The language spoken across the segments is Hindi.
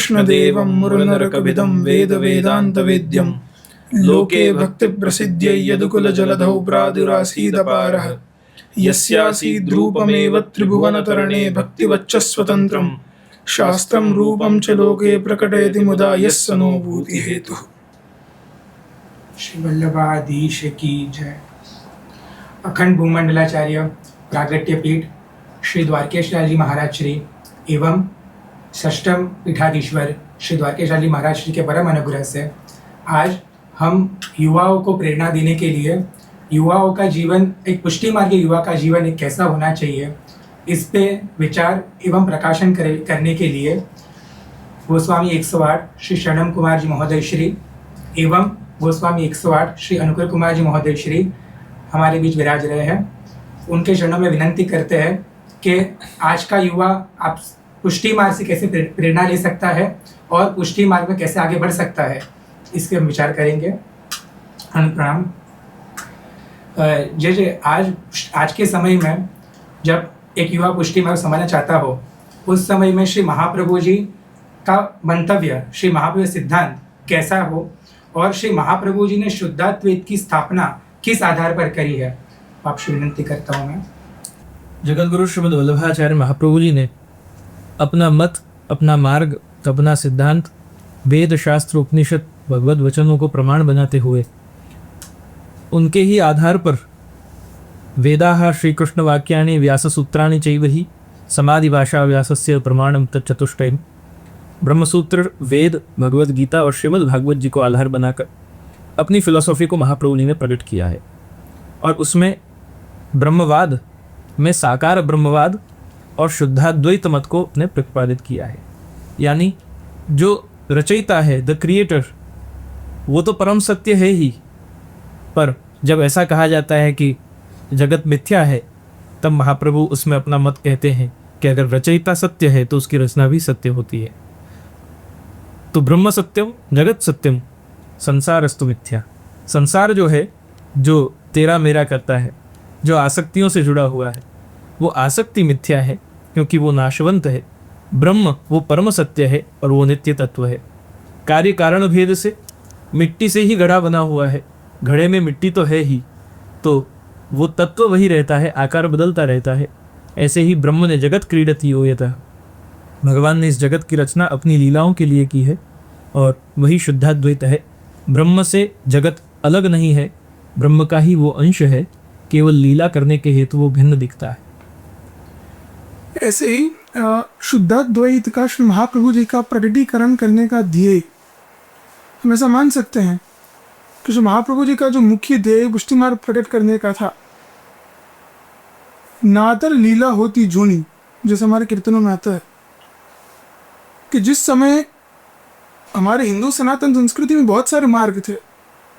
कृष्णदेवं मुरनरकविदं वेदवेदान्तवेद्यं लोके भक्तिप्रसिद्ध्यै यदुकुलजलधौ प्रादुरासीदपारः यस्यासीद्रूपमेव त्रिभुवनतरणे भक्तिवच्च स्वतन्त्रं शास्त्रं रूपं च लोके प्रकटयति मुदा यस्य नो भूतिहेतुः। श्री वल्लभाधीश की जय। अखंड भूमंडलाचार्य प्रागट्य पीठ श्री द्वारकेश लाल जी महाराज श्री एवं षष्ठम पीठाधीश्वर श्री द्वारकेश लाल जी महाराज श्री के परम अनुग्रह से आज हम युवाओं को प्रेरणा देने के लिए युवाओं का जीवन, एक पुष्टि मार्ग युवा का जीवन एक कैसा होना चाहिए, इस पे विचार एवं प्रकाशन करने के लिए गोस्वामी 108 श्री शरणम कुमार जी महोदय श्री एवं गोस्वामी 108 श्री अनुकूल कुमार जी महोदय श्री हमारे बीच विराज रहे हैं। उनके चरणों में विनंती करते हैं कि आज का युवा आप पुष्टि मार्ग से कैसे प्रेरणा ले सकता है और पुष्टि मार्ग में कैसे आगे बढ़ सकता है, इसके हम विचार करेंगे। प्रणाम। जय जय। आज के समय में जब एक युवा पुष्टि मार्ग समझना चाहता हो, उस समय में श्री महाप्रभु जी का मंतव्य, श्री महाप्रभु सिद्धांत कैसा हो और श्री महाप्रभु जी ने शुद्धाद्वैत की स्थापना किस आधार पर करी है, आपसे विनंती करता हूँ मैं। जगत गुरु श्रीमद् वल्लभाचार्य महाप्रभु जी ने अपना मत, अपना मार्ग, अपना सिद्धांत वेद शास्त्र उपनिषद भगवत वचनों को प्रमाण बनाते हुए उनके ही आधार पर वेदाः श्रीकृष्ण वाक्यानि व्याससूत्राणि चैव हि समाधि भाषा व्यासस्य प्रमाणम तच्चतुष्टयम्, ब्रह्मसूत्र, वेद, भगवद गीता और श्रीमद् भागवत जी को आधार बनाकर अपनी फिलॉसफी को महाप्रभु जी ने प्रकट किया है। और उसमें ब्रह्मवाद में साकार ब्रह्मवाद और शुद्धाद्वैत मत को अपने प्रतिपादित किया है। यानी जो रचयिता है, द क्रिएटर, वो तो परम सत्य है ही, पर जब ऐसा कहा जाता है कि जगत मिथ्या है, तब महाप्रभु उसमें अपना मत कहते हैं कि अगर रचयिता सत्य है तो उसकी रचना भी सत्य होती है। तो ब्रह्म सत्यम जगत सत्यम संसारस्तु मिथ्या। संसार जो है, जो तेरा मेरा करता है, जो आसक्तियों से जुड़ा हुआ है, वो आसक्ति मिथ्या है क्योंकि वो नाशवंत है। ब्रह्म वो परम सत्य है और वो नित्य तत्व है। कार्य कारण भेद से मिट्टी से ही घड़ा बना हुआ है, घड़े में मिट्टी तो है ही, तो वो तत्व वही रहता है, आकार बदलता रहता है। ऐसे ही ब्रह्म ने जगत क्रीडति योयतः, भगवान ने इस जगत की रचना अपनी लीलाओं के लिए की है और वही शुद्धाद्वैत है। ब्रह्म से जगत अलग नहीं है, ब्रह्म का ही वो अंश है, केवल लीला करने के हेतु वो भिन्न दिखता है। ऐसे ही शुद्धाद्वैत का श्री महाप्रभु जी का प्रकटीकरण करने का ध्येय हम ऐसा मान सकते हैं कि श्री महाप्रभु जी का जो मुख्य ध्येय पुष्टि मार्ग प्रकट करने का था, नातर लीला होती जूनी, जैसे हमारे कीर्तनों में आता है कि जिस समय हमारे हिंदू सनातन संस्कृति में बहुत सारे मार्ग थे,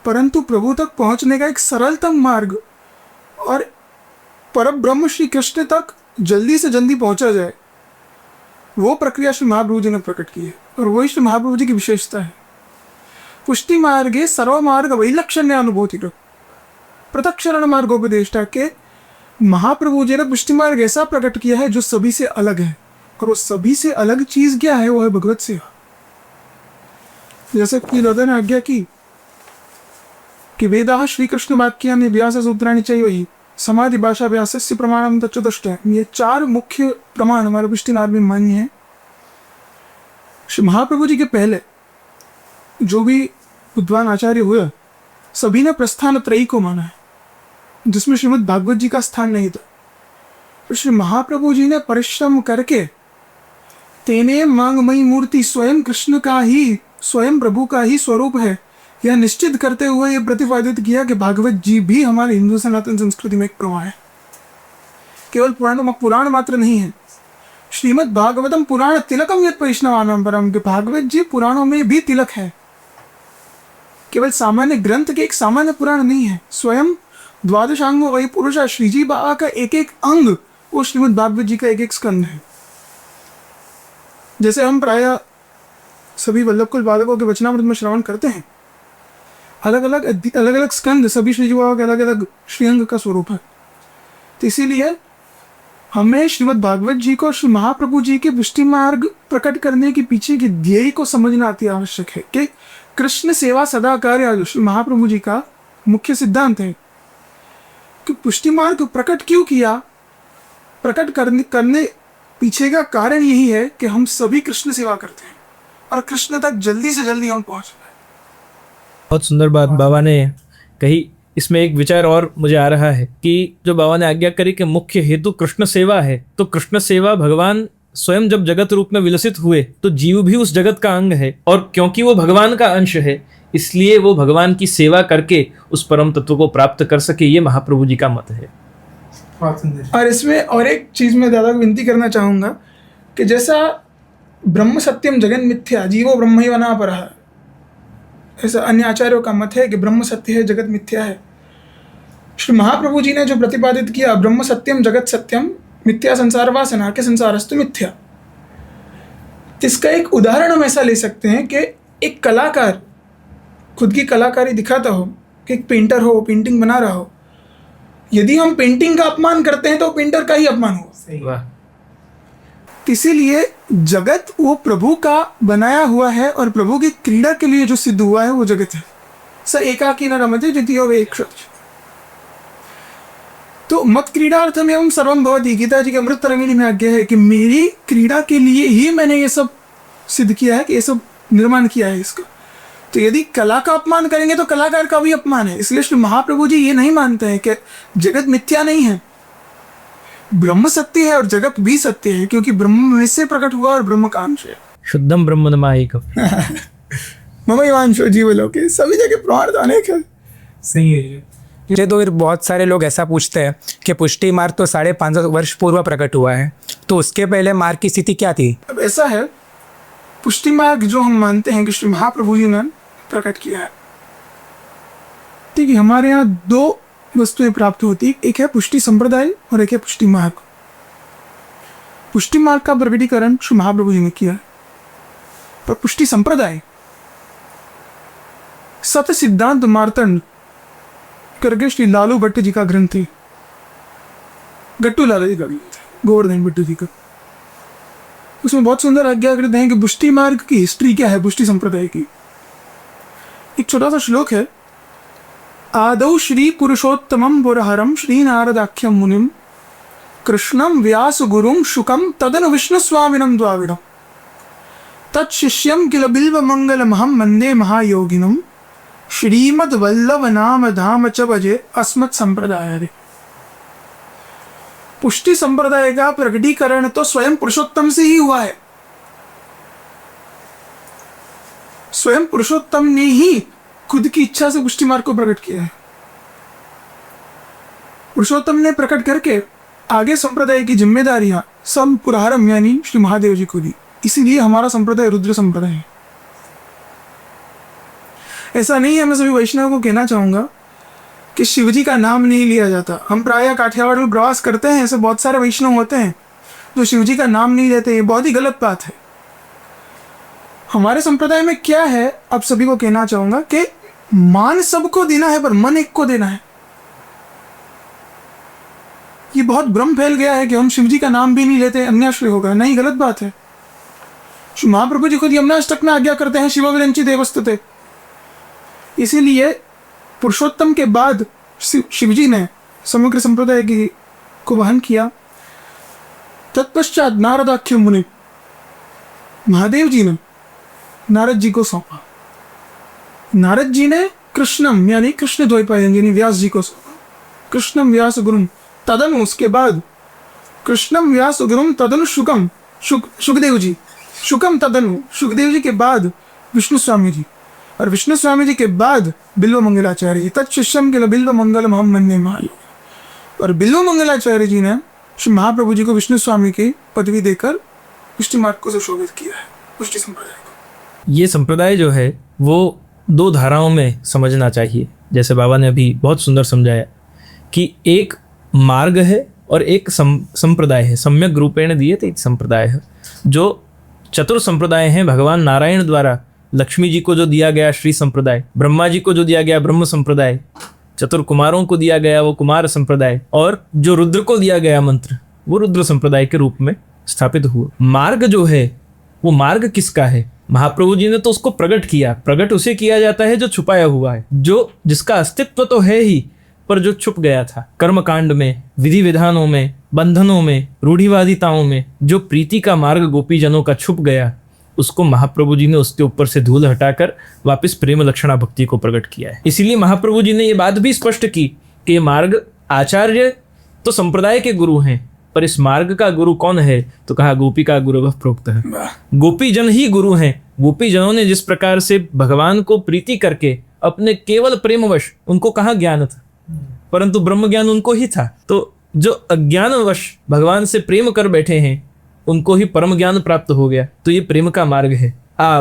परंतु प्रभु तक पहुंचने का एक सरलतम मार्ग और परब्रह्म श्री कृष्ण तक जल्दी से जल्दी पहुंचा जाए, वो प्रक्रिया श्री महाप्रभु जी ने प्रकट की है और वही श्री महाप्रभु जी की विशेषता है। पुष्टि मार्गे सर्व मार्ग वैलक्षण्य अनुभूति पृथक शरण मार्गोपदेष्टा के महाप्रभु जी ने पुष्टि मार्ग ऐसा प्रकट किया है जो सभी से अलग है, और वो सभी से अलग चीज क्या है, वो है भगवत सेवा। जैसे कि दादा ने आज्ञा की कि वेदाः श्रीकृष्ण वाक्यानि व्याससूत्राणि चैव समाधि भाषा व्यासस्य प्रमाणम तच्चतुष्टयम्, ये चार मुख्य प्रमाण हमारे पुष्टि मार्ग में मान्य है। श्री महाप्रभु जी के पहले जो भी विद्वान आचार्य हुए, सभी ने प्रस्थान त्रयी को माना है, जिसमें श्रीमद् भागवत जी का स्थान नहीं था। तो श्री महाप्रभु जी ने परिश्रम करके तेने मांगमयी मूर्ति स्वयं कृष्ण का ही, स्वयं प्रभु का ही स्वरूप है, यह निश्चित करते हुए यह प्रतिपादित किया कि भागवत जी भी हमारे हिंदू सनातन संस्कृति में एक प्रमाण है। केवल पुराण मात्र नहीं है, श्रीमद् भागवतम पुराण तिलकम यत् वैष्णवानां परम, भागवत जी पुराणों में भी तिलक है, केवल सामान्य ग्रंथ के एक सामान्य पुराण नहीं है। स्वयं द्वादशांग वही पुरुष श्रीजी बाबा का एक एक अंग वो श्रीमद् भागवत जी का एक एक स्कंद है। जैसे हम प्राय सभी वल्लभ कुल बालकों के वचनामृत में श्रवण करते हैं, अलग अलग स्कंद सभी श्रीजी बाबा के अलग अलग श्रीअंग का स्वरूप है। तो इसीलिए हमें श्रीमद् भागवत जी को श्री महाप्रभु जी के पुष्टि मार्ग प्रकट करने के पीछे की ध्येय को समझना अति आवश्यक है कि कृष्ण सेवा सदा कार्य श्री महाप्रभु जी का मुख्य सिद्धांत है कि पुष्टि मार्ग प्रकट क्यों किया। प्रकट करने पीछे का कारण यही है कि हम सभी कृष्ण सेवा करते हैं और कृष्ण तक जल्दी से जल्दी हम पहुंच रहे हैं। बहुत सुंदर बात बाबा ने कही। इसमें एक विचार और मुझे आ रहा है कि जो बाबा ने आज्ञा करी कि मुख्य हेतु कृष्ण सेवा है, तो कृष्ण सेवा भगवान स्वयं जब जगत रूप में विलसित हुए तो जीव भी उस जगत का अंग है, और क्योंकि वो भगवान का अंश है इसलिए वो भगवान की सेवा करके उस परम तत्व को प्राप्त कर सके। ये महाप्रभु जी का मत है। बहुत सुंदर। और इसमें और एक चीज मैं दादा को विनती करना चाहूंगा कि जैसा ब्रह्म सत्यम जगन मिथ्या जीवो ब्रह्म ही बना पर है, ऐसा अन्य आचार्यों का मत है कि ब्रह्म सत्य है जगत मिथ्या है। श्री महाप्रभु जी ने जो प्रतिपादित किया ब्रह्म सत्यम जगत सत्यम मिथ्या संसार वासना के संसारस्तु मिथ्या, इसका एक उदाहरण हम ऐसा ले सकते हैं कि एक कलाकार खुद की कलाकारी दिखाता हो, कि एक पेंटर हो पेंटिंग बना रहा हो, यदि हम पेंटिंग का अपमान करते हैं तो पेंटर का ही अपमान हो। सही। वाह। इसीलिए जगत वो प्रभु का बनाया हुआ है और प्रभु की क्रीड़ा के लिए जो सिद्ध हुआ है वो जगत है। स एकाकी न रमते द्वितीयो वेक्षति। तो मत क्रीडार्थम एवं सर्वम भवति, गीता जी के अमृत तरंगिणी में आज्ञा है कि मेरी क्रीड़ा के लिए ही मैंने ये सब सिद्ध किया है, कि ये सब निर्माण किया है इसका। तो यदि कला का अपमान करेंगे तो कलाकार का भी अपमान है। इसलिए श्री महाप्रभु जी ये नहीं मानते हैं कि जगत मिथ्या नहीं है, ब्रह्म सत्य है और जगत भी सत्य है, क्योंकि ब्रह्म में से प्रकट हुआ और ब्रह्म का अंश है। शुद्धम ब्रह्म नमायिकम। मम वांशो जीवलोके, सभी जगह प्रमाण अनेक है। सही है। मुझे तो फिर बहुत सारे लोग ऐसा पूछते हैं कि पुष्टि मार्ग तो 550 वर्ष पूर्व प्रकट हुआ है, तो उसके पहले मार्ग की स्थिति क्या थी? अब ऐसा है, पुष्टि मार्ग जो हम मानते हैं कि श्री महाप्रभु जी ने प्रकट किया है, ठीक है, हमारे यहाँ दो वस्तुएं प्राप्त होती, एक है पुष्टि संप्रदाय और एक है पुष्टि मार्ग। पुष्टि मार्ग का प्रकटीकरण श्री महाप्रभु जी ने किया है, पर पुष्टि संप्रदाय सत सिद्धांत मार्तंड करके श्री लालू भट्ट जी का ग्रंथ है, गट्टू लाला जी का ग्रंथ है, गोवर्धन भट्ट जी का। उसमें बहुत सुंदर आज्ञा करते हैं कि पुष्टि मार्ग की हिस्ट्री क्या है पुष्टि संप्रदाय की। एक छोटा सा श्लोक है, आदौ श्री पुरुषोत्तमं पुरहरम श्री नारदाख्यम मुनिम कृष्णम व्यास गुरुम शुकम तदनु विष्णु स्वामिनम द्वाविडम तत्शिष्यम किल बिल्व मंगलमहम वंदे महायोगिनम श्रीमद वल्लभ नाम धाम च भजे अस्मत् संप्रदाय रे। पुष्टि संप्रदाय का प्रकटीकरण तो स्वयं पुरुषोत्तम से ही हुआ है। स्वयं पुरुषोत्तम ने ही खुद की इच्छा से पुष्टि मार्ग को प्रकट किया है। पुरुषोत्तम ने प्रकट करके आगे संप्रदाय की जिम्मेदारियां सब पुरहरम यानी श्री महादेव जी को दी। इसीलिए हमारा संप्रदाय रुद्र संप्रदाय है। ऐसा नहीं है, मैं सभी वैष्णव को कहना चाहूंगा कि शिवजी का नाम नहीं लिया जाता। हम प्रायः काठियावाड़ में प्रवास करते हैं, ऐसे बहुत सारे वैष्णव होते हैं जो शिवजी का नाम नहीं लेते। ये बहुत ही गलत बात है। हमारे संप्रदाय में क्या है, अब सभी को कहना चाहूंगा कि मान सबको देना है पर मन एक को देना है। ये बहुत भ्रम फैल गया है कि हम शिवजी का नाम भी नहीं लेते, अन्याश्रय होगा। नहीं, गलत बात है। श्री महाप्रभु जी खुद यमुनाष्टक में आज्ञा करते हैं शिव विरंची देवस्तुते। इसीलिए पुरुषोत्तम के बाद शिवजी ने समग्र संप्रदाय की को वहन किया। तत्पश्चात नारदाख्य मुनि महादेव जी ने नारद जी को सौंपा। नारद जी ने कृष्णम यानी कृष्ण द्वैपायन यानी व्यास जी को सौंपा। कृष्णम व्यास गुरुम तदनु, उसके बाद कृष्णम व्यास गुरुम तदनु शुकम सुखदेव जी, शुकम तदनु सुखदेव जी के बाद विष्णु स्वामी जी, और विष्णु स्वामी जी के बाद बिल्व मंगलाचार्य जी। तत्शिष्यम के बिल्व मंगलम हम वंदे महायोग। और बिल्व मंगलाचार्य जी ने श्री महाप्रभु जी को विष्णु स्वामी की पदवी देकर पुष्टि मार्ग को सुशोभित किया है, पुष्टि संप्रदाय को। ये संप्रदाय जो है वो दो धाराओं में समझना चाहिए। जैसे बाबा ने अभी बहुत सुंदर समझाया कि एक मार्ग है और एक संप्रदाय है। सम्यक रूपेण दिए थे संप्रदाय है। जो चतुर संप्रदाय हैं, भगवान नारायण द्वारा लक्ष्मी जी को जो दिया गया श्री संप्रदाय, ब्रह्मा जी को जो दिया गया ब्रह्म संप्रदाय, चतुर कुमारों को दिया गया वो कुमार संप्रदाय, और जो रुद्र को दिया गया मंत्र वो रुद्र संप्रदाय के रूप में स्थापित हुए। मार्ग जो है वो मार्ग किसका है? महाप्रभु जी ने तो उसको प्रकट किया। प्रकट उसे किया जाता है जो छुपाया हुआ है, जो जिसका अस्तित्व तो है ही पर जो छुप गया था। कर्मकांड में, विधि विधानों में, बंधनों में, रूढ़िवादिताओं में जो प्रीति का मार्ग गोपी जनों का छुप गया, उसको महाप्रभु जी ने उसके ऊपर से धूल हटाकर वापस प्रेम लक्षणा भक्ति को प्रकट किया है। इसीलिए महाप्रभु जी ने ये बात भी स्पष्ट की कि ये मार्ग, आचार्य तो संप्रदाय के गुरु हैं, पर इस मार्ग का गुरु कौन है? तो कहा गोपी का गुरु प्रोक्त है। गोपी जन ही गुरु हैं। गोपी जनों ने जिस प्रकार से भगवान को प्रीति करके अपने केवल प्रेमवश, उनको कहाँ ज्ञान था, परंतु ब्रह्म ज्ञान उनको ही था। तो जो अज्ञानवश भगवान से प्रेम कर बैठे हैं उनको ही परम ज्ञान प्राप्त हो गया। तो ये प्रेम का मार्ग है।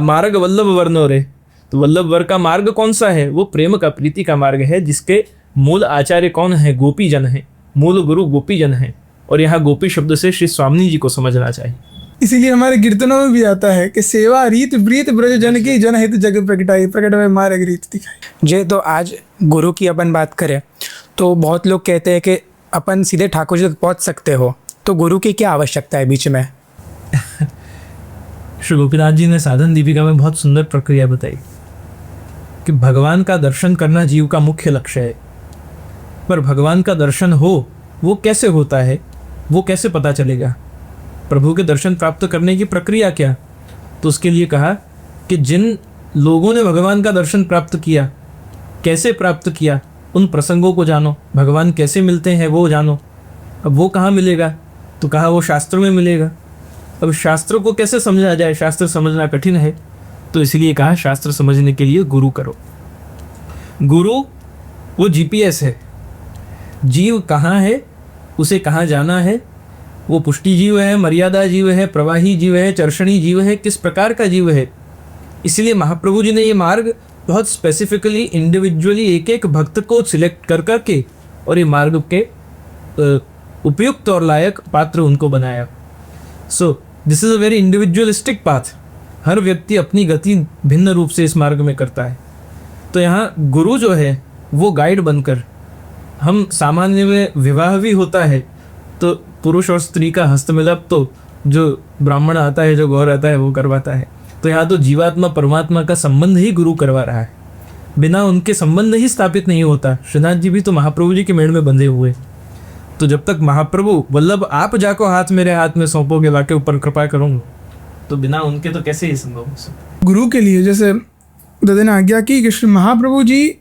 मार्ग वल्लभ वर्णो रे, तो वल्लभ वर का मार्ग कौन सा है? वो प्रेम का, प्रीति का मार्ग है, जिसके मूल आचार्य कौन है? गोपी जन है। मूल गुरु गोपी जन है। और यहाँ गोपी शब्द से श्री स्वामी जी को समझना चाहिए। इसीलिए हमारे कीर्तनों में भी आता है कि सेवा रीत प्रीत ब्रज जन की, जन हित जग प्रगटाई, प्रकट में मार्ग रीत दिखाई। जे तो आज गुरु की अपन बात करें तो बहुत लोग कहते हैं कि अपन सीधे ठाकुर जी तक पहुँच सकते हो, तो गुरु की क्या आवश्यकता है बीच में? श्री गोपीनाथ जी ने साधन दीपिका में बहुत सुंदर प्रक्रिया बताई कि भगवान का दर्शन करना जीव का मुख्य लक्ष्य है, पर भगवान का दर्शन हो वो कैसे होता है, वो कैसे पता चलेगा? प्रभु के दर्शन प्राप्त करने की प्रक्रिया क्या? तो उसके लिए कहा कि जिन लोगों ने भगवान का दर्शन प्राप्त किया, कैसे प्राप्त किया, उन प्रसंगों को जानो। भगवान कैसे मिलते हैं वो जानो। अब वो कहाँ मिलेगा? तो कहा वो शास्त्र में मिलेगा। अब शास्त्र को कैसे समझा जाए? शास्त्र समझना कठिन है, तो इसलिए कहा शास्त्र समझने के लिए गुरु करो। गुरु वो जीपीएस है। जीव कहाँ है, उसे कहाँ जाना है, वो पुष्टि जीव है, मर्यादा जीव है, प्रवाही जीव है, चर्षणी जीव है, किस प्रकार का जीव है। इसलिए महाप्रभु जी ने ये मार्ग बहुत स्पेसिफिकली, इंडिविजुअली एक एक भक्त को सिलेक्ट कर करके और ये मार्ग के उपयुक्त और लायक पात्र उनको बनाया। So this is a very individualistic path. हर व्यक्ति अपनी गति भिन्न रूप से इस मार्ग में करता है। तो यहाँ गुरु जो है वो गाइड बनकर, हम सामान्य में विवाह भी होता है तो पुरुष और स्त्री का हस्तमिलाप तो जो ब्राह्मण आता है, जो गौर आता है, वो करवाता है। तो यहाँ तो जीवात्मा परमात्मा का संबंध ही गुरु करवा रहा है। बिना उनके संबंध ही स्थापित नहीं होता। श्रीनाथ जी भी तो महाप्रभु जी के मेड़ में बंधे हुए। तो जब तक महाप्रभु वल्लभ आप जाको हाथ मेरे हाथ में सौंपोगे, वाके ऊपर कृपा करूँगा, तो बिना उनके तो कैसे ही संभव हो सकता। गुरु के लिए जैसे दादा ने आज्ञा की कि श्री महाप्रभु जी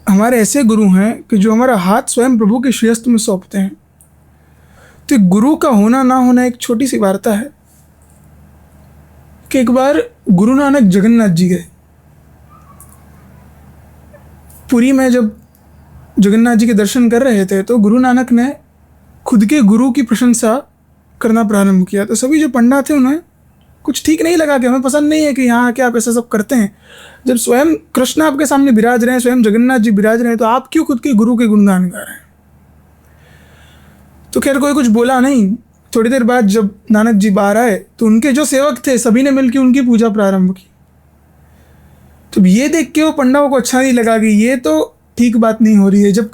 हमारे ऐसे गुरु हैं कि जो हमारा हाथ स्वयं प्रभु के श्रीहस्त में सौंपते हैं। तो गुरु का होना ना होना एक छोटी सी वार्ता है कि एक बार गुरु नानक जगन्नाथ जी गए। पुरी में जब जगन्नाथ जी के दर्शन कर रहे थे तो गुरु नानक ने खुद के गुरु की प्रशंसा करना प्रारंभ किया। तो सभी जो पंडा थे उन्हें कुछ ठीक नहीं लगा कि हमें पसंद नहीं है कि यहाँ आके आप ऐसा सब करते हैं। जब स्वयं कृष्ण आपके सामने विराज रहे हैं, स्वयं जगन्नाथ जी विराज रहे हैं, तो आप क्यों खुद के गुरु के गुणगान गा रहे हैं? तो खैर कोई कुछ बोला नहीं। थोड़ी देर बाद जब नानक जी बाहर आए तो उनके जो सेवक थे सभी ने मिलकर उनकी पूजा प्रारंभ की। तो ये देख के वो पंडाओं को अच्छा नहीं लगा कि ये तो ठीक बात नहीं हो रही है। जब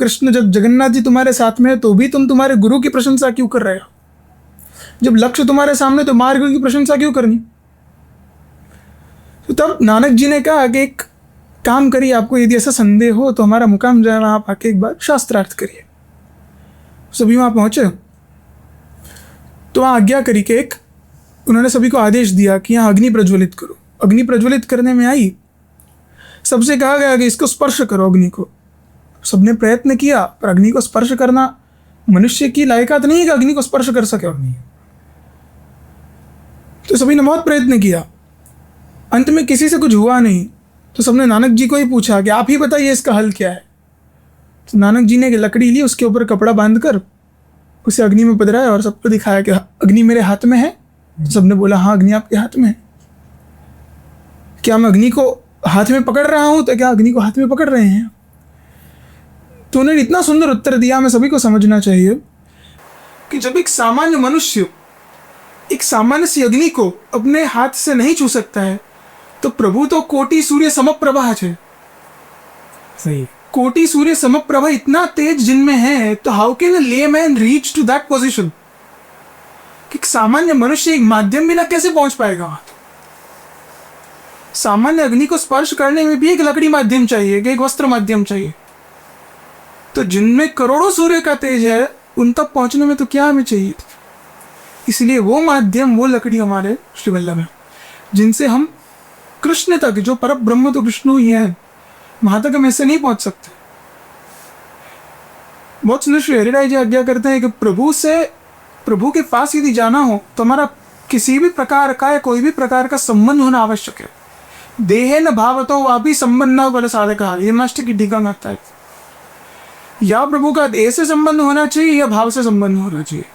जगन्नाथ जी तुम्हारे साथ में है तो भी तुम तुम्हारे गुरु की प्रशंसा क्यों कर रहे हो? जब लक्ष्य तुम्हारे सामने तो मार्ग की प्रशंसा क्यों करनी? तो तब नानक जी ने कहा कि एक काम करिए, आपको यदि ऐसा संदेह हो तो हमारा मुकाम जो है वहाँ आप आके एक बार शास्त्रार्थ करिए। सभी वहाँ पहुँचे तो वहाँ आज्ञा करी कि एक उन्होंने सभी को आदेश दिया कि यहाँ अग्नि प्रज्वलित करो। अग्नि प्रज्वलित करने में आई, सबसे कहा गया कि इसको स्पर्श करो अग्नि को। सबने प्रयत्न किया पर अग्नि को स्पर्श करना मनुष्य की लायकात नहीं है कि अग्नि को स्पर्श कर सके अग्नि। तो सभी ने बहुत प्रयत्न किया, अंत में किसी से कुछ हुआ नहीं। तो सबने नानक जी को ही पूछा कि आप ही बताइए इसका हल क्या है। तो नानक जी ने एक लकड़ी ली, उसके ऊपर कपड़ा बांधकर उसे अग्नि में पधराया और सबको दिखाया कि अग्नि मेरे हाथ में है। तो सबने बोला हाँ अग्नि आपके हाथ में है। क्या मैं अग्नि को हाथ में पकड़ रहा हूँ? तो क्या अग्नि को हाथ में पकड़ रहे हैं? तो उन्होंने इतना सुंदर उत्तर दिया। हमें सभी को समझना चाहिए कि जब एक सामान्य मनुष्य एक सामान्य सी अग्नि को अपने हाथ से नहीं छू सकता है तो प्रभु तो कोटि सूर्य समप्रभा है। सही। कोटि सूर्य समप्रभा इतना तेज जिनमें है, तो how can a layman reach to that position? कि सामान्य मनुष्य एक माध्यम बिना कैसे पहुंच पाएगा वहां? सामान्य अग्नि को स्पर्श करने में भी एक लकड़ी माध्यम चाहिए, एक वस्त्र माध्यम चाहिए। तो जिनमें करोड़ों सूर्य का तेज है, उन तक पहुंचने में तो क्या हमें चाहिए? इसलिए वो माध्यम, वो लकड़ी हमारे श्री वल्लभ है, जिनसे हम कृष्ण तक, जो पर ब्रह्म तो विष्णु ही है, वहां तक हम ऐसे नहीं पहुंच सकते। बहुत सुंदर श्री हरिराय जी आज्ञा करते हैं कि प्रभु के पास यदि जाना हो तो हमारा किसी भी प्रकार का या कोई भी प्रकार का संबंध होना आवश्यक है। देहे न भावतो वापी संबंध न बल साधक, ये मास्टर की टीका में आता है। या प्रभु का देह से संबंध होना चाहिए या भाव से संबंध होना चाहिए।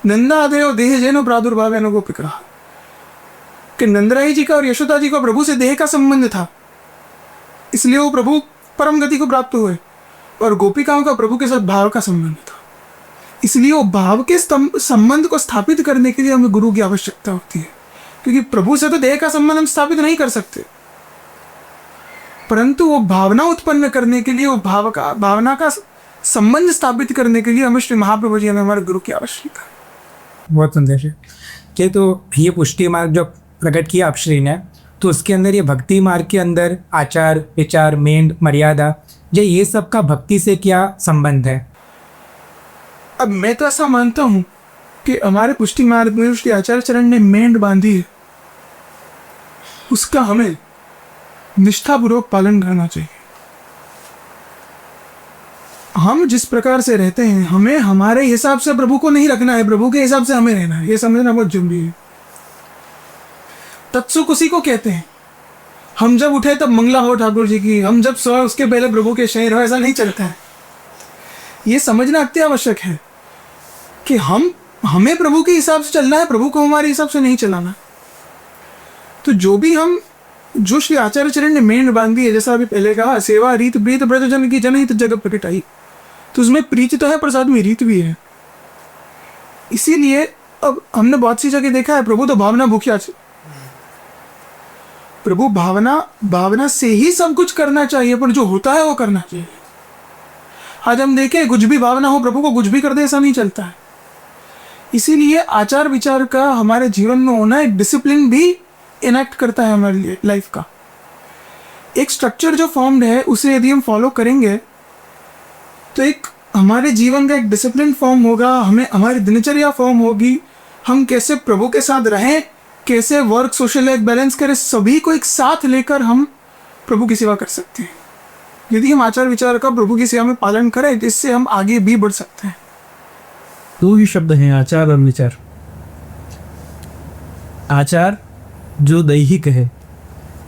नंदादेव देह जैनो प्रादुर्भाव गोपिका, कि नंदराई जी का और यशोदा जी का प्रभु से देह का संबंध था, इसलिए वो प्रभु परम गति को प्राप्त हुए, और गोपिकाओं का प्रभु के साथ भाव का संबंध था, इसलिए वो भाव के संबंध को स्थापित करने के लिए हमें गुरु की आवश्यकता होती है। क्योंकि प्रभु से तो देह का संबंध हम स्थापित नहीं कर सकते, परंतु वो भावना उत्पन्न करने के लिए, वो भावना का संबंध स्थापित करने के लिए हमें श्री महाप्रभु जी, हमें हमारे गुरु की आवश्यकता है। बहुत सुंदर है कि तो ये पुष्टि मार्ग जो प्रकट किया आप श्री ने, तो उसके अंदर ये भक्ति मार्ग के अंदर आचार विचार मेंढ मर्यादा, ये सब का भक्ति से क्या संबंध है? अब मैं तो ऐसा मानता हूं कि हमारे पुष्टि मार्ग में श्री आचार्य चरण ने मेंढ बांधी है, उसका हमें निष्ठापूर्वक पालन करना चाहिए। हम जिस प्रकार से रहते हैं, हमें हमारे हिसाब से प्रभु को नहीं रखना है, प्रभु के हिसाब से हमें रहना है। ये समझना बहुत जरूरी है। तत्सुख उसी को कहते हैं। हम जब उठे तब मंगला हो ठाकुर जी की, हम जब सोए उसके पहले प्रभु के शयन हो, ऐसा नहीं चलता है। ये समझना अति आवश्यक है कि हमें प्रभु के हिसाब से चलना है, प्रभु को हमारे हिसाब से नहीं चलाना। तो जो श्री आचार्य चरण ने मेंढ बांधी है, जैसा अभी पहले कहा, सेवा रीत प्रीत ब्रजजन की जनहित जगत प्रकट आई, तो उसमें प्रीति तो है, प्रसाद में रीत भी है। इसीलिए अब हमने बहुत सी जगह देखा है, प्रभु तो भावना भूखिया, प्रभु भावना से ही सब कुछ करना चाहिए, पर जो होता है वो करना चाहिए। आज हम देखें, कुछ भी भावना हो, प्रभु को कुछ भी कर दे, ऐसा नहीं चलता है। इसीलिए आचार विचार का हमारे जीवन में होना, एक डिसिप्लिन भी इनेक्ट करता है हमारे लिए लाइफ का। एक स्ट्रक्चर जो फॉर्म्ड है, उसे यदि हम फॉलो करेंगे तो एक हमारे जीवन का एक डिसिप्लिन फॉर्म होगा, हमें हमारी दिनचर्या फॉर्म होगी। हम कैसे प्रभु के साथ रहें, कैसे वर्क सोशल लाइफ बैलेंस करें, सभी को एक साथ लेकर हम प्रभु की सेवा कर सकते हैं। यदि हम आचार विचार का प्रभु की सेवा में पालन करें, तो इससे हम आगे भी बढ़ सकते हैं। दो ही शब्द हैं, आचार और विचार। आचार जो दैहिक है,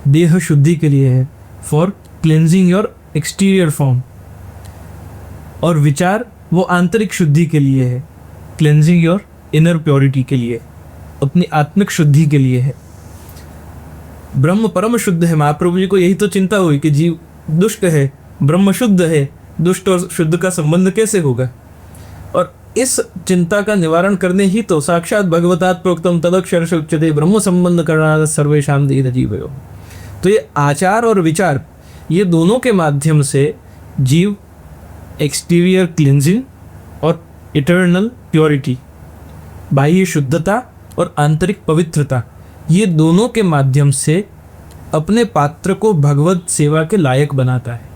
देह शुद्धि के लिए है, for cleansing your exterior form, और विचार वो आंतरिक शुद्धि के लिए है, क्लेंजिंग योर इनर प्योरिटी के लिए, अपनी आत्मिक शुद्धि के लिए है। ब्रह्म परम शुद्ध है। महाप्रभु जी को यही तो चिंता हुई कि जीव दुष्ट है, ब्रह्म शुद्ध है, दुष्ट और शुद्ध का संबंध कैसे होगा। और इस चिंता का निवारण करने ही तो साक्षात भगवतात प्रोक्तम तदक्षर उच्यते ब्रह्म संबंध करना सर्वेशाम दीन जीवयो। तो ये आचार और विचार, ये दोनों के माध्यम से जीव एक्सटीरियर क्लिनजिंग और इटर्नल प्योरिटी, बाह्य शुद्धता और आंतरिक पवित्रता, ये दोनों के माध्यम से अपने पात्र को भगवत सेवा के लायक बनाता है।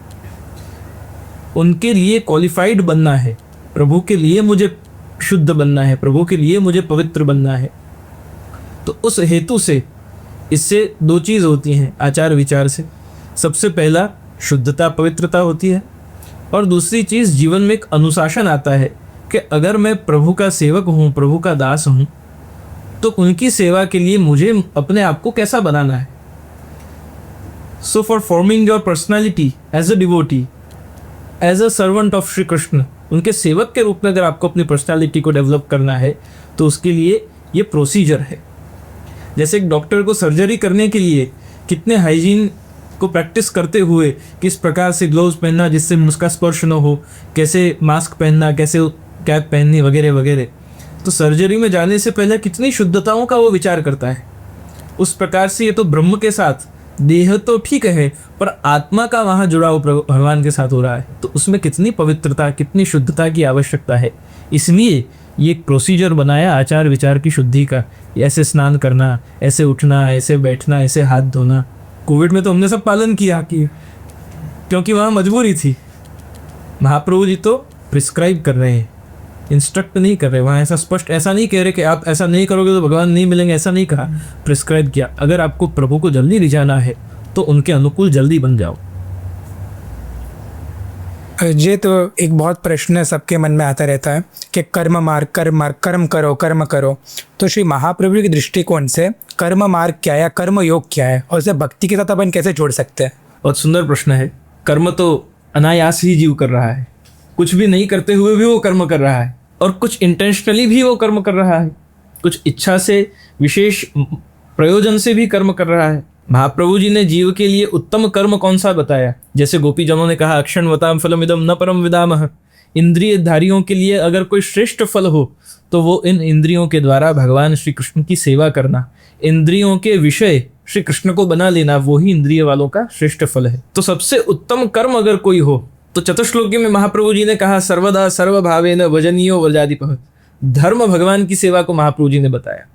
उनके लिए क्वालिफाइड बनना है, प्रभु के लिए मुझे शुद्ध बनना है, प्रभु के लिए मुझे पवित्र बनना है। तो उस हेतु से इससे दो चीज़ होती हैं आचार विचार से। सबसे पहला शुद्धता पवित्रता होती है, और दूसरी चीज़ जीवन में एक अनुशासन आता है कि अगर मैं प्रभु का सेवक हूँ, प्रभु का दास हूँ, तो उनकी सेवा के लिए मुझे अपने आप को कैसा बनाना है। So for forming your personality as a devotee, as a servant of Shri Krishna, उनके सेवक के रूप में अगर आपको अपनी पर्सनैलिटी को डेवलप करना है, तो उसके लिए ये प्रोसीजर है। जैसे एक डॉक्टर को सर्जरी करने के लिए कितने हाइजीन को प्रैक्टिस करते हुए किस प्रकार से ग्लोव्स पहनना जिससे उसका स्पर्श न हो, कैसे मास्क पहनना, कैसे कैप पहननी वगैरह वगैरह, तो सर्जरी में जाने से पहले कितनी शुद्धताओं का वो विचार करता है। उस प्रकार से ये तो ब्रह्म के साथ देह तो ठीक है, पर आत्मा का वहाँ जुड़ाव भगवान के साथ हो रहा है, तो उसमें कितनी पवित्रता, कितनी शुद्धता की आवश्यकता है। इसलिए ये एक प्रोसीजर बनाया आचार विचार की शुद्धि का। ऐसे स्नान करना, ऐसे उठना, ऐसे बैठना, ऐसे हाथ धोना। कोविड में तो हमने सब पालन किया क्योंकि वहाँ मजबूरी थी। महाप्रभु जी तो प्रिस्क्राइब कर रहे हैं, इंस्ट्रक्ट नहीं कर रहे। वहाँ ऐसा स्पष्ट ऐसा नहीं कह रहे कि आप ऐसा नहीं करोगे तो भगवान नहीं मिलेंगे, ऐसा नहीं कहा। प्रिस्क्राइब किया, अगर आपको प्रभु को जल्दी रिझाना है तो उनके अनुकूल जल्दी बन जाओ। ये तो एक बहुत प्रश्न सबके मन में आता रहता है कि कर्म मार्ग, कर्म करो, कर्म करो। तो श्री महाप्रभु के दृष्टिकोण से कर्म मार्ग क्या है, कर्म योग क्या है, और इसे भक्ति के साथ अपन कैसे जोड़ सकते हैं? बहुत सुंदर प्रश्न है। कर्म तो अनायास ही जीव कर रहा है, कुछ भी नहीं करते हुए भी वो कर्म कर रहा है, और कुछ इंटेंशनली भी वो कर्म कर रहा है, कुछ इच्छा से, विशेष प्रयोजन से भी कर्म कर रहा है। महाप्रभु जी ने जीव के लिए उत्तम कर्म कौन सा बताया? जैसे गोपीजनों ने कहा, अक्षणवताम फलमिदम न परम विदामः। इंद्रियधारियों के लिए अगर कोई श्रेष्ठ फल हो तो वो इन इंद्रियों के द्वारा भगवान श्री कृष्ण की सेवा करना, इंद्रियों के विषय श्री कृष्ण को बना लेना, वो ही इंद्रिय वालों का श्रेष्ठ फल है। तो सबसे उत्तम कर्म अगर कोई हो तो चतुश्लोकी में महाप्रभु जी ने कहा, सर्वदा सर्वभावेन भजनीयो व्रजाधिपः। धर्म भगवान की सेवा को महाप्रभु जी ने बताया।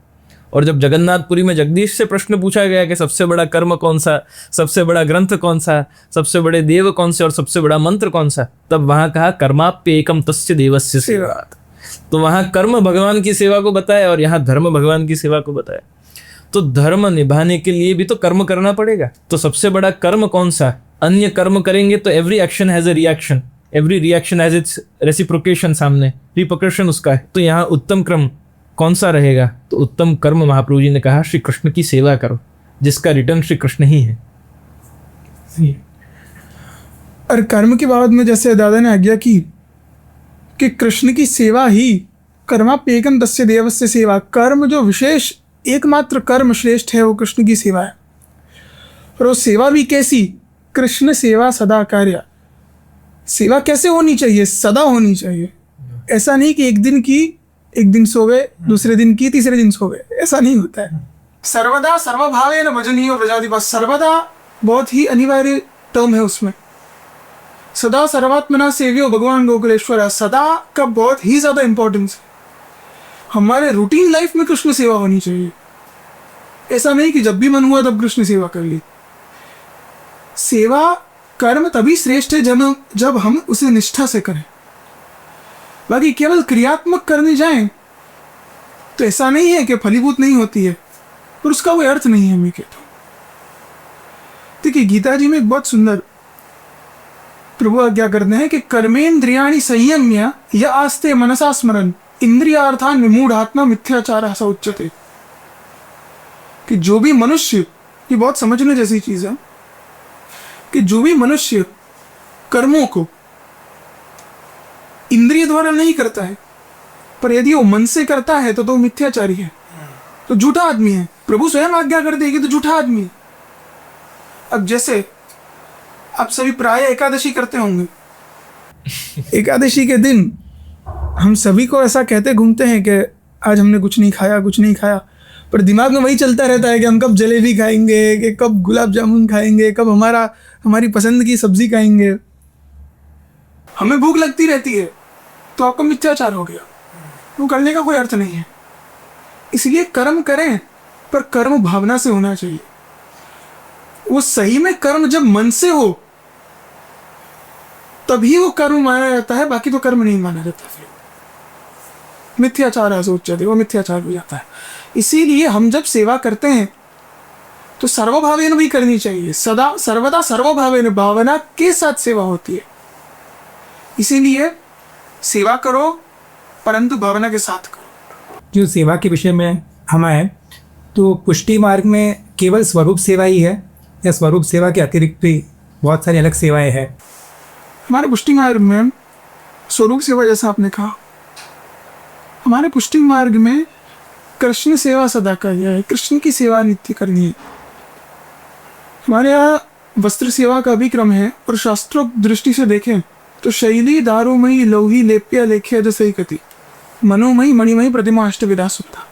और जब जगन्नाथपुरी में जगदीश से प्रश्न पूछा गया कि सबसे बड़ा कर्म कौन सा, सबसे बड़ा ग्रंथ कौन सा, सबसे बड़े देव कौन से और सबसे बड़ा मंत्र कौन सा, तब वहाँ कहा कर्माप्येकम तस्य देवस्य सेवा। तो वहाँ कर्म भगवान की सेवा को बताया और यहाँ धर्म भगवान की सेवा को बताया। तो धर्म निभाने के लिए भी तो कर्म करना पड़ेगा। तो सबसे बड़ा कर्म कौन सा? अन्य कर्म करेंगे तो every action has a reaction, every reaction has its reciprocation, सामने रिपरकशन उसका है। तो यहाँ उत्तम कर्म कौन सा रहेगा? तो उत्तम कर्म महाप्रभु जी ने कहा, श्री कृष्ण की सेवा करो, जिसका रिटर्न श्री कृष्ण ही है। और कर्म के बाद में जैसे दादा ने आज्ञा की कि कृष्ण की सेवा ही कर्माप्येकम तस्य देवस्य सेवा। कर्म जो विशेष एकमात्र कर्म श्रेष्ठ है वो कृष्ण की सेवा है। और वो सेवा भी कैसी? कृष्ण सेवा सदा कार्य। सेवा कैसे होनी चाहिए? सदा होनी चाहिए। ऐसा नहीं कि एक दिन की, एक दिन सो गए, दूसरे दिन की, तीसरे दिन सो गए, ऐसा नहीं होता है। सर्वदा सर्वभावेन भजनीयो व्रजाधिपः। सर्वदा बहुत ही अनिवार्य टर्म है उसमें। सदा सर्वात्मना सेव्यो भगवान गोकुलेश्वर। सदा का बहुत ही ज्यादा इंपॉर्टेंस है। हमारे रूटीन लाइफ में कृष्ण सेवा होनी चाहिए। ऐसा नहीं कि जब भी मन हुआ तब कृष्ण सेवा कर ली। सेवा कर्म तभी श्रेष्ठ है जब हम उसे निष्ठा से करें। बाकी केवल क्रियात्मक करने जाएं तो ऐसा नहीं है कि फलीभूत नहीं होती है, पर उसका कोई अर्थ नहीं है। मैं कहता हूं, देखिए गीता जी में एक बहुत सुंदर प्रभु आज्ञा करते हैं कि कर्मेन्द्रियाणि संयम्य या आस्ते मनसा स्मरन इंद्रियार्थान विमूढ़ात्मा मिथ्याचारः स उच्यते। कि जो भी मनुष्य, ये बहुत समझने जैसी चीज है, कि जो भी मनुष्य कर्मों को इंद्रिय द्वारा नहीं करता है, पर यदि वो मन से करता है तो मिथ्याचारी है, तो झूठा आदमी है। प्रभु स्वयं आज्ञा कर देगी तो झूठा आदमी है। अब जैसे आप सभी प्राय एकादशी करते होंगे। एकादशी के दिन हम सभी को ऐसा कहते घूमते हैं कि आज हमने कुछ नहीं खाया, कुछ नहीं खाया, पर दिमाग में वही चलता रहता है कि हम कब जलेबी खाएंगे, कि कब गुलाब जामुन खाएंगे, कब हमारी पसंद की सब्जी खाएंगे। हमें भूख लगती रहती है, तो आपका मिथ्याचार हो गया। वो करने का कोई अर्थ नहीं है। इसलिए कर्म करें, पर कर्म भावना से होना चाहिए। वो सही में कर्म जब मन से हो तभी वो कर्म माना जाता है, बाकी तो कर्म नहीं माना जाता। फिर मिथ्याचार है सोचते, वो मिथ्याचार हो जाता है। इसीलिए हम जब सेवा करते हैं तो सर्वभावेन भी करनी चाहिए। सदा सर्वदा सर्वभावेन, भावना के साथ सेवा होती है। इसीलिए सेवा करो, परंतु भावना के साथ करो। जो सेवा के विषय में हम आए, तो पुष्टि मार्ग में केवल स्वरूप सेवा ही है या स्वरूप सेवा के अतिरिक्त भी बहुत सारी अलग सेवाएं हैं? हमारे पुष्टि मार्ग में स्वरूप सेवा, जैसा आपने कहा, हमारे पुष्टि मार्ग में कृष्ण सेवा सदा करनी है, कृष्ण की सेवा नित्य करनी है। हमारे यहाँ वस्त्र सेवा का भी क्रम है, और शास्त्रों दृष्टि से देखें तो शैली दारुमयी लौही लेप्य लेख्य जैसे कति मनोमयी मणिमयी प्रतिमा अष्टविधा सुप्ता।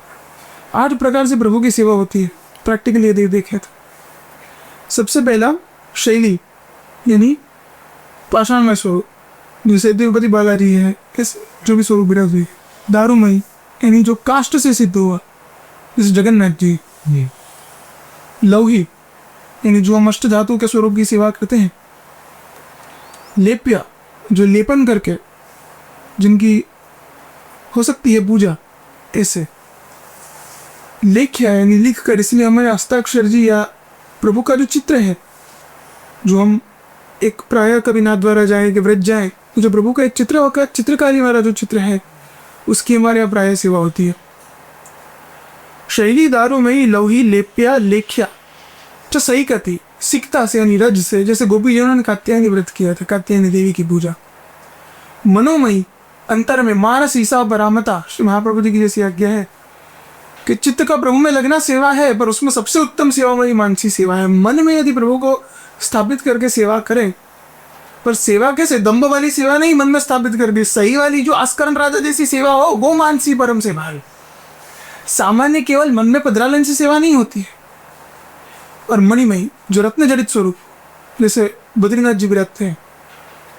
8 प्रकार से प्रभु की सेवा होती है प्रैक्टिकली यदि देखें तो। सबसे पहला शैली यानी पाषाणमय स्वरूप, जैसे तिरुपति बालाजी है, इस जो भी स्वरूप विराज हुई। दारूमयी यानी जो काष्ठ से सिद्ध हुआ, जैसे जगन्नाथ जी। लौही यानी जो हम अष्ट धातु के स्वरूप की सेवा करते हैं। लेप्या जो लेपन करके जिनकी हो सकती है पूजा, ऐसे। लेख्या यानी लिख कर, इसलिए हमारे हस्ताक्षर जी या प्रभु का जो चित्र है, जो हम एक प्राय कविनाथ द्वारा जाए कि व्रत जाए, तो जो प्रभु का एक चित्र होकर चित्रकारी वाला जो चित्र है उसकी हमारे यहाँ प्राय सेवा होती है। शैली, दारूमयी, लौही, लेप्या, लेख्या जो सही कहती सिकता से यानी रज से, जैसे गोपी जी ने कात्यायनी व्रत किया था, कात्यायनी देवी की पूजा। मनोमयी अंतर में, मानस ईसा परामता, श्री महाप्रभु जी की जैसी आज्ञा है कि चित्त का प्रभु में लगना सेवा है, पर उसमें सबसे उत्तम सेवा वही मानसी सेवा है। मन में यदि प्रभु को स्थापित करके सेवा करें, पर सेवा कैसे, दम्भ वाली सेवा नहीं, मन में स्थापित करके सही वाली जो आस्करण राजा जैसी सेवा हो, वो मानसी परम सेवा है। सामान्य केवल मन में पधरालन से सेवा नहीं होती है। और मणिमयी जो रत्न जड़ित स्वरूप, जैसे बद्रीनाथ जी विराजते हैं।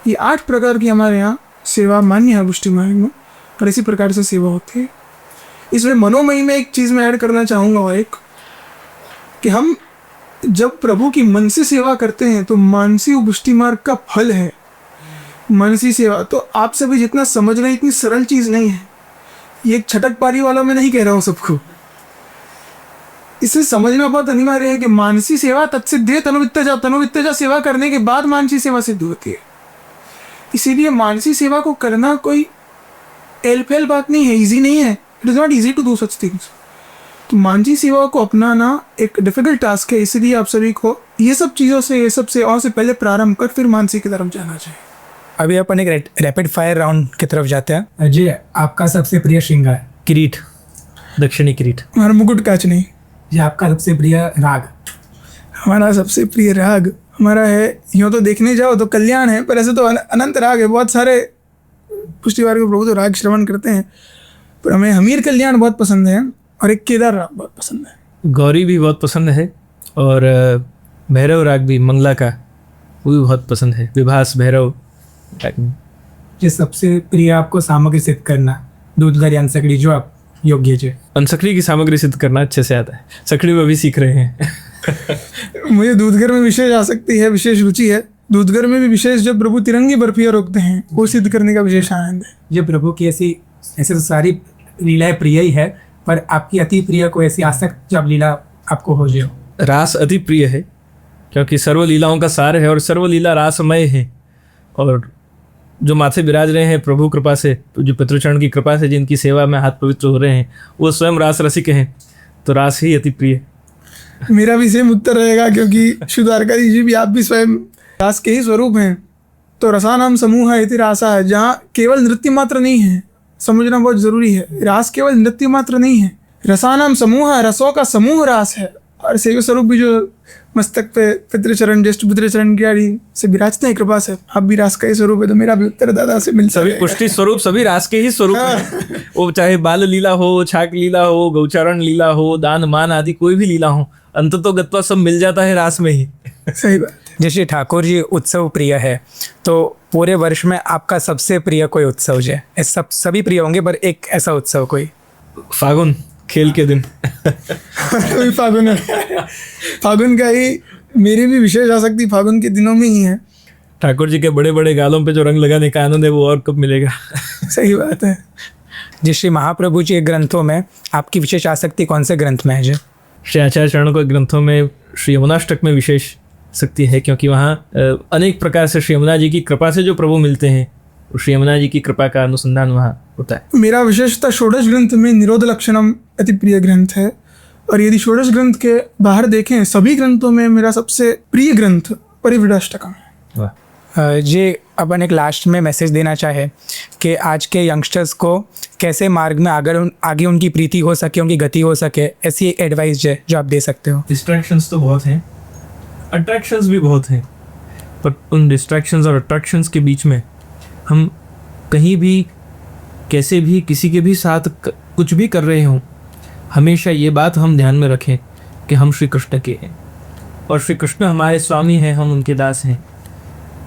ये 8 प्रकार की हमारे यहाँ सेवा मान्य है पुष्टि मार्ग में, और इसी प्रकार से सेवा होती है। इसमें मनोमयी में एक चीज़ मैं ऐड करना चाहूँगा, और एक कि हम जब प्रभु की मन से सेवा करते हैं तो मानसी पुष्टि मार्ग का फल है मानसी सेवा। तो आप सभी जितना समझ रहे हैं इतनी सरल चीज़ नहीं है। ये एक छटक पारी वाला मैं नहीं कह रहा हूँ सबको, इसे समझना बहुत अनिवार्य है कि मानसी सेवा तत्सिद्ध है तनुवित्तेजा सेवा करने के बाद मानसी सेवा सिद्ध होती है। इसीलिए मानसी सेवा को करना कोई एलफेल बात नहीं है, इजी नहीं है। It is not easy to do such things. तो मानसी सेवा को अपनाना एक डिफिकल्ट टास्क है। इसलिए आप सभी को ये सब चीज़ों से, ये सब सेवाओं से पहले प्रारंभ कर फिर मानसी की तरफ जाना चाहिए। अभी अपन एक रैपिड फायर राउंड की तरफ जाते हैं। अजय, आपका सबसे प्रिय श्रृंगार? किरीट, दक्षिणी किरीट। हमारा मुकुट काच नहीं। ये आपका सबसे प्रिय राग? हमारा सबसे प्रिय राग हमारा है, यूँ तो देखने जाओ तो कल्याण है, पर ऐसे तो अनंत राग है। बहुत सारे पुष्टिवार के प्रभु तो राग श्रवण करते हैं, पर हमें हमीर कल्याण बहुत पसंद है और एक केदार राग बहुत पसंद है। गौरी भी बहुत पसंद है, और भैरव राग भी, मंगला का, वो भी बहुत पसंद है। विभास भैरव राग। ये सबसे प्रिय आपको सामग्री सिद्ध करना, दूध घर अंसकड़ी जो आप योग्य है। अंसकड़ी की सामग्री सिद्ध करना अच्छे से आता है, सकड़ी में भी सीख रहे हैं। मुझे दूधगर में विशेष आसक्ति है, विशेष रुचि है। दूधगर में भी विशेष जब प्रभु तिरंगी बर्फियाँ रोकते हैं, वो सिद्ध करने का विशेष आनंद है। ये प्रभु की ऐसे तो सारी लीलाएं प्रिय ही है, पर आपकी अति प्रिय को ऐसी आसक्त जब लीला आपको हो जाए? रास अति प्रिय है, क्योंकि सर्व लीलाओं का सार है और सर्व लीला रासमय है। और जो माथे विराज रहे हैं प्रभु कृपा से, जो पितृचरण की कृपा से जिनकी सेवा में हाथ पवित्र हो रहे हैं, वो स्वयं रास रसिक हैं, तो रास ही अति प्रिय। मेरा भी सेम उत्तर रहेगा, क्योंकि शुद्धारकारी जी भी, आप भी स्वयं रास के ही स्वरूप हैं। तो रसानाम समूह इति रासा है, जहाँ केवल नृत्य मात्र नहीं है, समझना बहुत जरूरी है। रास केवल नृत्य मात्र नहीं है, रसानाम समूह, रसों का समूह रास है। और सेव स्वरूप भी जो मस्तक पे पितृचरण, ज्येष्ठ पितृचरण की आदि से विराजते हैं कृपा से, आप भी रास का ही स्वरूप है। तो मेरा भी उत्तर दादा से मिलता है। सभी पुष्टि स्वरूप सभी रास के ही स्वरूप हैं। वो चाहे बाल लीला हो, छाक लीला हो, गौचारण लीला हो, दान मान आदि कोई भी लीला हो, अंततो गत्वा सब मिल जाता है रास में ही। सही बात। जैसे ठाकुर जी उत्सव प्रिय है, तो पूरे वर्ष में आपका सबसे प्रिय कोई उत्सव जो है? सब सभी प्रिय होंगे, पर एक ऐसा उत्सव कोई? फागुन, खेल के दिन। तो फागुन है, फागुन का ही मेरी भी विशेष आसक्ति फागुन के दिनों में ही है। ठाकुर जी के बड़े बड़े गालों पे जो रंग लगाने का आनंद है वो और कब मिलेगा। सही बात है। जिस श्री महाप्रभु जी के ग्रंथों में आपकी विशेष आसक्ति कौन से ग्रंथ में है जी? श्री आचार्य चरणों के ग्रंथों में श्री यमुनाष्टक में विशेष शक्ति है, क्योंकि वहाँ अनेक प्रकार से श्री यमुना जी की कृपा से जो प्रभु मिलते हैं, श्री यमुना जी की कृपा का अनुसंधान वहाँ होता है। मेरा विशेषता षोडश ग्रंथ में निरोध लक्षणम अति प्रिय ग्रंथ है। और यदि षोडश ग्रंथ के बाहर देखें, सभी ग्रंथों में मेरा सबसे प्रिय ग्रंथ परिव्रडाष्टकम है। जी, अपन एक लास्ट में मैसेज देना चाहे कि आज के यंगस्टर्स को कैसे मार्ग में आगे उनकी प्रीति हो सके, उनकी गति हो सके, ऐसी एक एडवाइस है जो आप दे सकते हो? डिस्ट्रैक्शंस तो बहुत हैं, अट्रैक्शंस भी बहुत हैं, पर उन डिस्ट्रैक्शंस और अट्रैक्शंस के बीच में हम कहीं भी, कैसे भी, किसी के भी साथ कुछ भी कर रहे हों, हमेशा ये बात हम ध्यान में रखें कि हम श्री कृष्ण के हैं। और श्री कृष्ण हमारे स्वामी हैं, हम उनके दास हैं।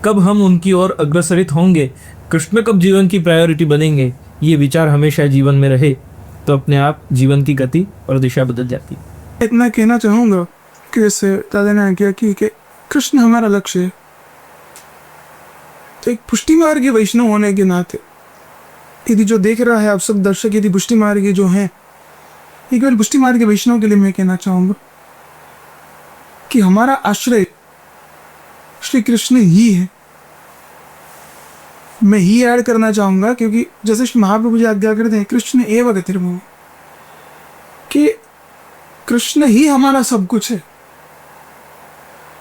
कब हम उनकी ओर अग्रसरित होंगे, कृष्ण कब जीवन की प्रायोरिटी बनेंगे, ये विचार हमेशा जीवन में रहे तो अपने आप जीवन की गति और दिशा बदल जाती है। इतना कहना चाहूँगा कि जैसे दादा ने आज्ञा की कि कृष्ण हमारा लक्ष्य है, तो एक पुष्टि मार्गी वैष्णव होने के नाते यदि जो देख रहा है आप सब दर्शक, यदि पुष्टि मार्गी जो हैं, एक केवल पुष्टि मार्गी वैष्णव के लिए मैं कहना चाहूँगा कि हमारा आश्रय श्री कृष्ण ही है। मैं ही ऐड करना चाहूँगा क्योंकि जैसे श्री महाप्रभु जी आज्ञा करते हैं कृष्ण एव गतिर्भूमि, कि कृष्ण ही हमारा सब कुछ है।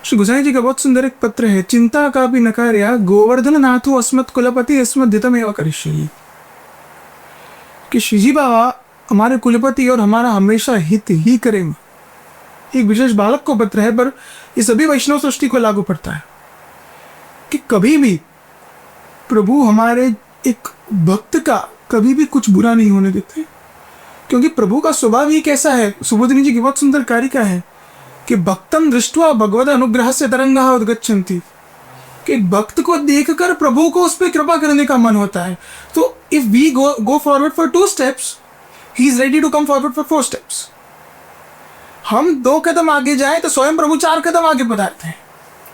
श्री गोसाई जी का बहुत सुंदर एक पत्र है, चिंता का भी नकार्या गोवर्धन नाथो अस्मत् कुलपति अस्मद्धितमेव करिष्ये, कि श्रीजी बाबा हमारे कुलपति और हमारा हमेशा हित ही करेंगे। एक विशेष बालक को पत्र है, पर ये सभी वैष्णव सृष्टि को लागू पड़ता है कि कभी भी प्रभु हमारे एक भक्त का कभी भी कुछ बुरा नहीं होने देते, क्योंकि प्रभु का स्वभाव ही कैसा है। सुबोधिनी जी की बहुत सुंदर कारिका है कि भक्तम दृष्ट्वा भगवद अनुग्रह से तरंगा उद्गच्छन्ति, कि एक भक्त को देखकर प्रभु को उस पर कृपा करने का मन होता है। तो if we go forward for 2 steps, he is ready to come forward for 4 steps। हम 2 कदम आगे जाएं तो स्वयं प्रभु 4 कदम आगे बढ़ाते हैं।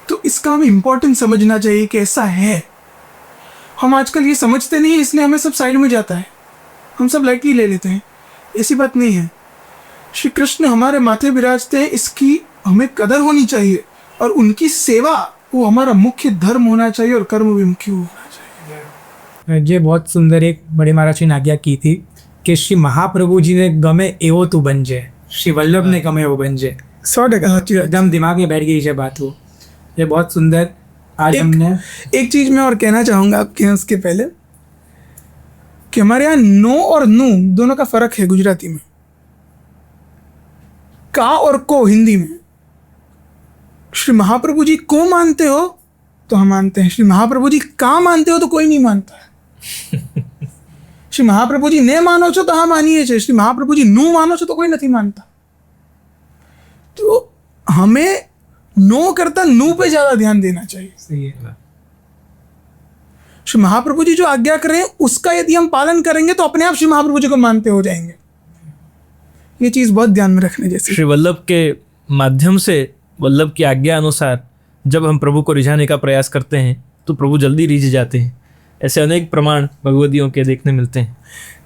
तो इसका हमें इंपॉर्टेंस समझना चाहिए कि ऐसा है। हम आजकल ये समझते नहीं, इसलिए हमें सब साइड में जाता है, हम सब लाइटली ले लेते हैं। ऐसी बात नहीं है। श्री कृष्ण हमारे माथे विराजते हैं, इसकी हमें कदर होनी चाहिए, और उनकी सेवा वो हमारा मुख्य धर्म होना चाहिए और कर्म विमुखी होना चाहिए। ये बहुत सुंदर एक बड़े महाराज जी ने आज्ञा की थी कि श्री महाप्रभु जी ने गमे एवो तू बन जाए, श्री वल्लभ ने गमे वो बन जाए। 100% एकदम दिमाग में बैठ गई ये बात। वो ये बहुत सुंदर। आज हमने एक चीज मैं और कहना चाहूंगा आपके यहाँ उसके पहले, कि हमारे यहाँ नो और नू दोनों का फर्क है गुजराती में, का और को हिंदी में। श्री महाप्रभु जी को मानते हो तो हम मानते हैं, श्री महाप्रभु जी का मानते हो तो कोई नहीं मानता है। श्री महाप्रभु जी ने मानो છો तो हाँ मानिए छे, श्री महाप्रभु जी નું मानो છો तो कोई नहीं मानता। तो हमें नो करता नू पे ज्यादा ध्यान देना चाहिए। सही है। श्री महाप्रभु जी जो आज्ञा कर रहे हैं उसका यदि हम पालन करेंगे तो अपने आप श्री महाप्रभु जी को मानते हो जाएंगे। ये चीज बहुत ध्यान में रखने जैसी। श्री वल्लभ के माध्यम से, वल्लभ की आज्ञा अनुसार जब हम प्रभु को रिझाने का प्रयास करते हैं तो प्रभु जल्दी रिझ जाते हैं। ऐसे अनेक प्रमाण भगवदियों के देखने मिलते हैं।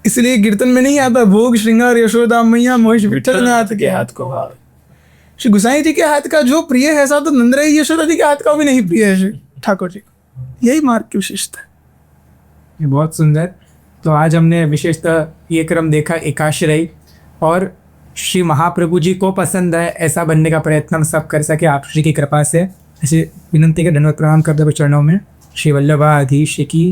इसलिए कीर्तन में नहीं आता भोग श्रृंगार यशोदा मैया मोहिश विठलनाथ के हाथ को भाव। श्री गुसाई जी के हाथ का जो प्रिय है ऐसा तो नंदराई यशोदा जी के हाथ का भी नहीं प्रिय है श्री ठाकुर जी को। यही मार्ग की विशेषता है। ये बहुत सुंदर। तो आज हमने विशेषतः ये क्रम देखा एकाश्रय, और श्री महाप्रभु जी को पसंद है ऐसा बनने का प्रयत्न हम सब कर सके आप श्री की कृपा से। ऐसे विनंती के धन्यवाद प्रणाम करते हुए चरणों में श्री वल्लभाधीश की